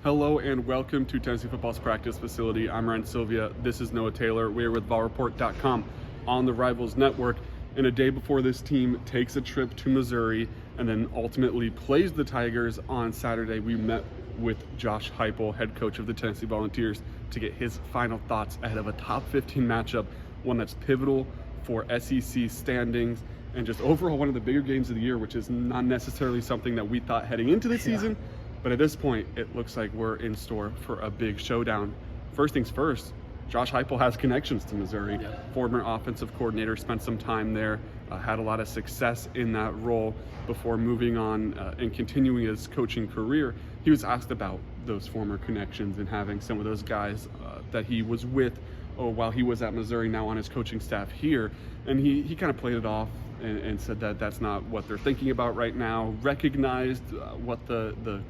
Hello and welcome to Tennessee Football's practice facility. I'm Ryan Sylvia. This is Noah Taylor. We're with VolReport.com on the Rivals Network. And a day before this team takes a trip to Missouri and then ultimately plays the Tigers on Saturday, we met with Josh Heupel, head coach of the Tennessee Volunteers, to get his final thoughts ahead of a top 15 matchup, one that's pivotal for SEC standings and just overall one of the bigger games of the year, which is not necessarily something that we thought heading into the season. But at this point, it looks like we're in store for a big showdown. First things first, Josh Heupel has connections to Missouri. Former offensive coordinator, spent some time there, had a lot of success in that role before moving on and continuing his coaching career. He was asked about those former connections and having some of those guys that he was with while he was at Missouri, now on his coaching staff here. And he kind of played it off and said that that's not what they're thinking about right now, recognized what the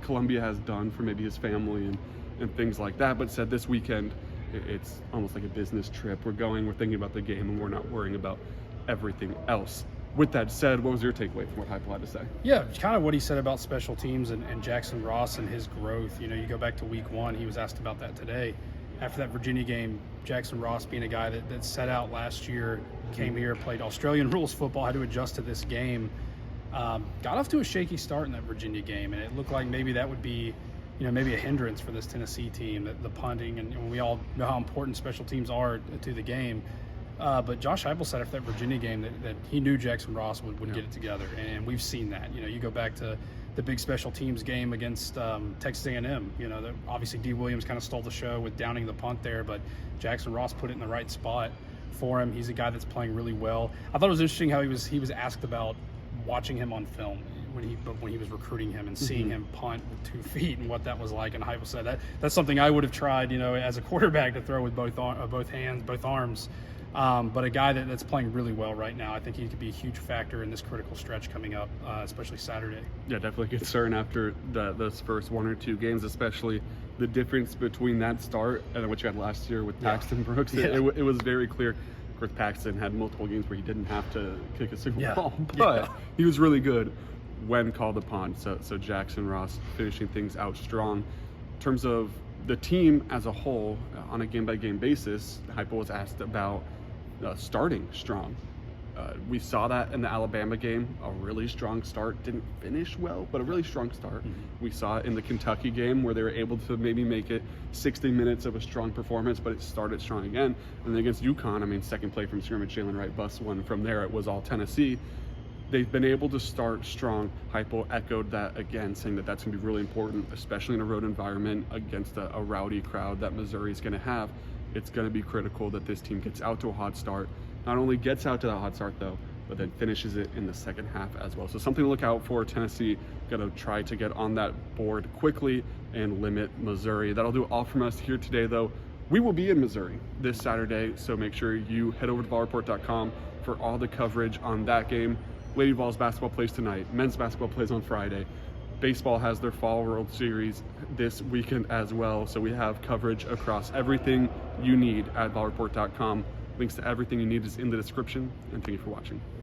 Columbia has done for maybe his family and things like that, but said this weekend it's almost like a business trip. We're thinking about the game, and we're not worrying about everything else. With that said, what was your takeaway from what Heupel had to say? Yeah, kind of what he said about special teams and Jackson Ross and his growth. You go back to week one, he was asked about that today. After that Virginia game, Jackson Ross, being a guy that set out last year, came here, played Australian rules football, had to adjust to this game. Got off to a shaky start in that Virginia game, and it looked like maybe that would be, maybe a hindrance for this Tennessee team, the punting, and we all know how important special teams are to the game. But Josh Heupel said after that Virginia game that he knew Jackson Ross would get it together, and we've seen that. You go back to the big special teams game against Texas A&M. Obviously D. Williams kind of stole the show with downing the punt there, but Jackson Ross put it in the right spot for him. He's a guy that's playing really well. I thought it was interesting how he was asked about watching him on film when he was recruiting him and seeing him punt with 2 feet and what that was like. And Heupel said that's something I would have tried, as a quarterback, to throw with both hands, both arms. But a guy that's playing really well right now, I think he could be a huge factor in this critical stretch coming up, especially Saturday. Yeah, definitely concern after those first 1 or 2 games, especially the difference between that start and what you had last year with Paxton Brooks. It was very clear. Of course, Paxton had multiple games where he didn't have to kick a single ball, but he was really good when called upon. So Jackson Ross finishing things out strong. In terms of the team as a whole, on a game-by-game basis, Heupel was asked about starting strong. We saw that in the Alabama game, a really strong start. Didn't finish well, but a really strong start. We saw it in the Kentucky game where they were able to maybe make it 60 minutes of a strong performance, but it started strong again. And then against UConn, second play from scrimmage, Jalen Wright busts one. From there, it was all Tennessee. They've been able to start strong. Heupel echoed that again, saying that that's going to be really important, especially in a road environment against a rowdy crowd that Missouri's going to have. It's going to be critical that this team gets out to a hot start. Not only gets out to that hot start, though, but then finishes it in the second half as well. So something to look out for. Tennessee going to try to get on that board quickly and limit Missouri. That'll do all from us here today, though. We will be in Missouri this Saturday, so make sure you head over to VolReport.com for all the coverage on that game. Lady Vols basketball plays tonight. Men's basketball plays on Friday. Baseball has their Fall World Series this weekend as well. So we have coverage across everything you need at VolReport.com. Links to everything you need is in the description. And thank you for watching.